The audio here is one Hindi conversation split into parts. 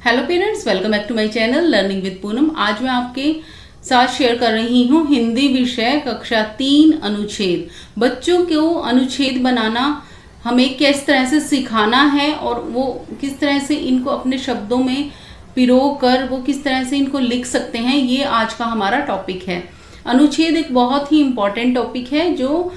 Hello parents, welcome back to my channel learning with Poonam. आज मैं आपके साथ शेयर कर रही हूँ हिंदी विषय कक्षा 3 अनुच्छेद। बच्चों को अनुच्छेद बनाना हमें किस तरह से सिखाना है और वो किस तरह से इनको अपने शब्दों में पिरो कर वो किस तरह से इनको लिख सकते हैं, ये आज का हमारा टॉपिक है। अनुच्छेद एक बहुत ही इम्पॉर्टेंट टॉपिक है जो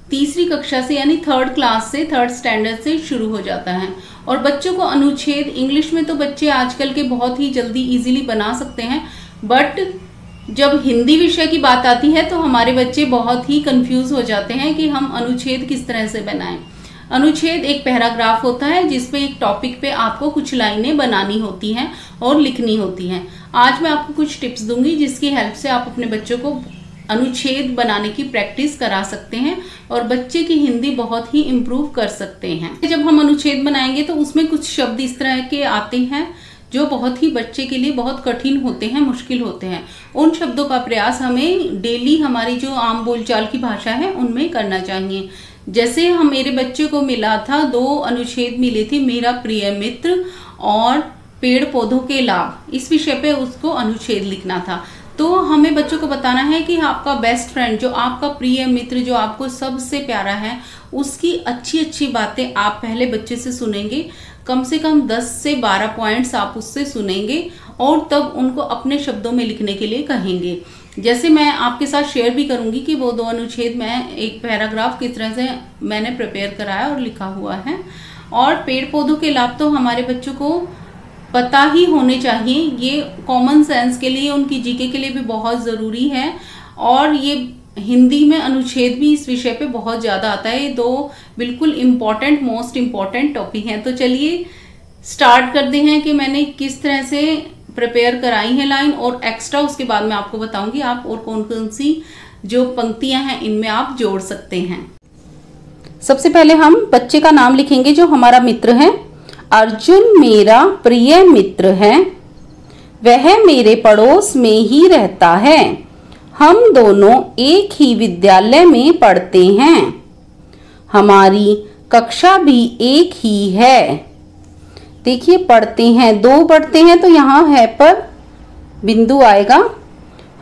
तीसरी कक्षा से यानी थर्ड क्लास से, थर्ड स्टैंडर्ड से शुरू हो जाता है। और बच्चों को अनुच्छेद इंग्लिश में तो बच्चे आजकल के बहुत ही जल्दी इजीली बना सकते हैं, बट जब हिंदी विषय की बात आती है तो हमारे बच्चे बहुत ही कंफ्यूज हो जाते हैं कि हम अनुच्छेद किस तरह से बनाएं। अनुच्छेद एक पैराग्राफ होता है जिसपे एक टॉपिक पे आपको कुछ लाइनें बनानी होती हैं और लिखनी होती हैं। आज मैं आपको कुछ टिप्स दूंगी जिसकी हेल्प से आप अपने बच्चों को अनुच्छेद बनाने की प्रैक्टिस करा सकते हैं और बच्चे की हिंदी बहुत ही इम्प्रूव कर सकते हैं। जब हम अनुच्छेद बनाएंगे तो उसमें कुछ शब्द इस तरह के आते हैं जो बहुत ही बच्चे के लिए बहुत कठिन होते हैं, मुश्किल होते हैं। उन शब्दों का प्रयास हमें डेली हमारी जो आम बोलचाल की भाषा है उनमें करना चाहिए। जैसे हम मेरे बच्चे को मिला था, 2 अनुच्छेद मिले थे, मेरा प्रिय मित्र और पेड़ पौधों के लाभ। इस विषय पे उसको अनुच्छेद लिखना था। तो हमें बच्चों को बताना है कि आपका बेस्ट फ्रेंड, जो आपका प्रिय मित्र, जो आपको सबसे प्यारा है, उसकी अच्छी अच्छी बातें आप पहले बच्चे से सुनेंगे। कम से कम 10 से 12 पॉइंट्स आप उससे सुनेंगे और तब उनको अपने शब्दों में लिखने के लिए कहेंगे। जैसे मैं आपके साथ शेयर भी करूंगी कि वो 2 अनुच्छेद में एक पैराग्राफ किस तरह से मैंने प्रिपेयर कराया और लिखा हुआ है। और पेड़ पौधों के लाभ तो हमारे बच्चों को पता ही होने चाहिए, ये कॉमन सेंस के लिए, उनकी जीके के लिए भी बहुत ज़रूरी है। और ये हिंदी में अनुच्छेद भी इस विषय पे बहुत ज़्यादा आता है। ये 2 बिल्कुल इम्पॉर्टेंट, मोस्ट इम्पॉर्टेंट टॉपिक हैं। तो चलिए स्टार्ट करते हैं कि मैंने किस तरह से प्रिपेयर कराई है लाइन, और एक्स्ट्रा उसके बाद मैं आपको बताऊंगी आप और कौन कौन सी जो पंक्तियां हैं इनमें आप जोड़ सकते हैं। सबसे पहले हम बच्चे का नाम लिखेंगे जो हमारा मित्र है। अर्जुन मेरा प्रिय मित्र है, वह मेरे पड़ोस में ही रहता है। हम दोनों एक ही विद्यालय में पढ़ते हैं, हमारी कक्षा भी एक ही है। देखिए पढ़ते हैं, 2 पढ़ते हैं तो यहाँ है पर बिंदु आएगा।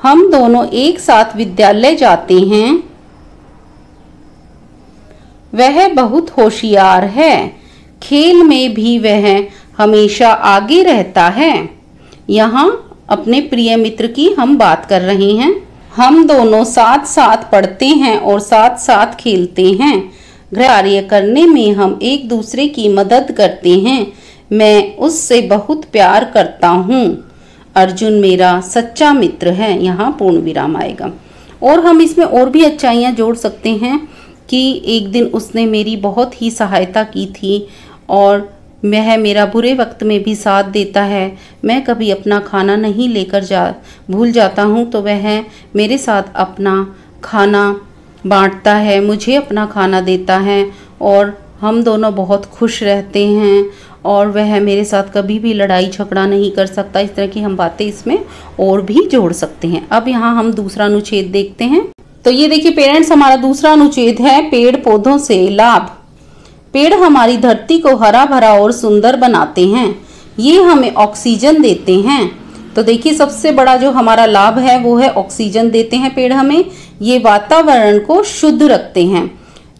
हम दोनों एक साथ विद्यालय जाते हैं, वह बहुत होशियार है, खेल में भी वह हमेशा आगे रहता है। यहाँ अपने प्रिय मित्र की हम बात कर रहे हैं। हम दोनों साथ साथ पढ़ते हैं और साथ साथ खेलते हैं। गृह कार्य करने में हम एक दूसरे की मदद करते हैं। मैं उससे बहुत प्यार करता हूँ। अर्जुन मेरा सच्चा मित्र है। यहाँ पूर्ण विराम आएगा। और हम इसमें और भी अच्छाइयाँ जोड़ सकते हैं कि एक दिन उसने मेरी बहुत ही सहायता की थी और वह मेरा बुरे वक्त में भी साथ देता है। मैं कभी अपना खाना नहीं लेकर भूल जाता हूँ तो वह मेरे साथ अपना खाना बांटता है, मुझे अपना खाना देता है और हम दोनों बहुत खुश रहते हैं। और वह मेरे साथ कभी भी लड़ाई झगड़ा नहीं कर सकता। इस तरह की हम बातें इसमें और भी जोड़ सकते हैं। अब यहाँ हम दूसरा अनुच्छेद देखते हैं। तो ये देखिए पेरेंट्स, हमारा दूसरा अनुच्छेद है पेड़ पौधों से लाभ। पेड़ हमारी धरती को हरा भरा और सुंदर बनाते हैं, ये हमें ऑक्सीजन देते हैं। तो देखिए सबसे बड़ा जो हमारा लाभ है वो है ऑक्सीजन देते हैं पेड़ हमें। ये वातावरण को शुद्ध रखते हैं।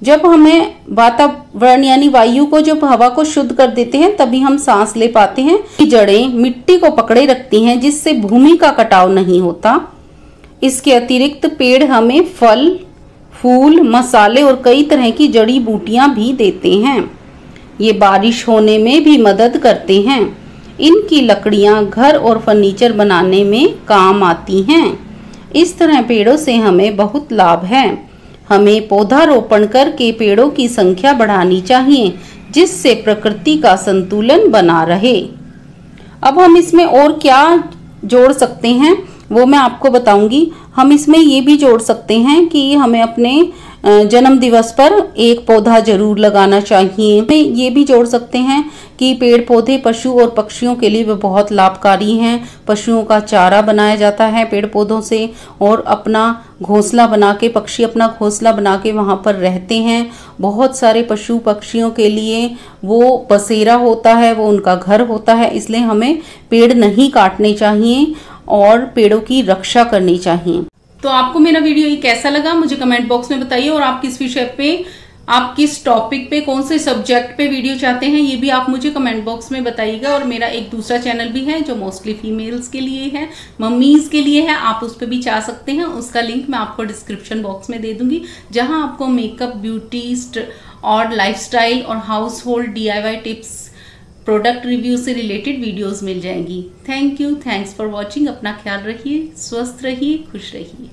जब हमें वातावरण यानी वायु को, जब हवा को शुद्ध कर देते हैं तभी हम सांस ले पाते हैं। जड़ें मिट्टी को पकड़े रखती हैं जिससे भूमि का कटाव नहीं होता। इसके अतिरिक्त पेड़ हमें फल, फूल, मसाले और कई तरह की जड़ी बूटियां भी देते हैं। ये बारिश होने में भी मदद करते हैं। इनकी लकड़ियां घर और फर्नीचर बनाने में काम आती हैं। इस तरह पेड़ों से हमें बहुत लाभ है। हमें पौधारोपण करके पेड़ों की संख्या बढ़ानी चाहिए जिससे प्रकृति का संतुलन बना रहे। अब हम इसमें और क्या जोड़ सकते हैं वो मैं आपको बताऊंगी। हम इसमें ये भी जोड़ सकते हैं कि हमें अपने जन्म दिवस पर एक पौधा जरूर लगाना चाहिए। ये भी जोड़ सकते हैं कि पेड़ पौधे पशु और पक्षियों के लिए वे बहुत लाभकारी हैं। पशुओं का चारा बनाया जाता है पेड़ पौधों से, और अपना घोंसला बना के पक्षी अपना घोंसला बना के वहां पर रहते हैं। बहुत सारे पशु पक्षियों के लिए वो बसेरा होता है, वो उनका घर होता है। इसलिए हमें पेड़ नहीं काटने चाहिए और पेड़ों की रक्षा करनी चाहिए। तो आपको मेरा वीडियो ये कैसा लगा मुझे कमेंट बॉक्स में बताइए, और आप किस विषय पे, आप किस टॉपिक पे, कौन से सब्जेक्ट पे वीडियो चाहते हैं ये भी आप मुझे कमेंट बॉक्स में बताइएगा। और मेरा एक दूसरा चैनल भी है जो मोस्टली फीमेल्स के लिए है, मम्मीज के लिए है, आप उस पर भी जा सकते हैं। उसका लिंक मैं आपको डिस्क्रिप्शन बॉक्स में दे दूंगी, जहां आपको मेकअप, ब्यूटी और लाइफस्टाइल और house hold DIY tips, product review से रिलेटेड वीडियोस मिल जाएंगी। Thank you, thanks for watching. अपना ख्याल रखिए, स्वस्थ रहिए, खुश रहिए।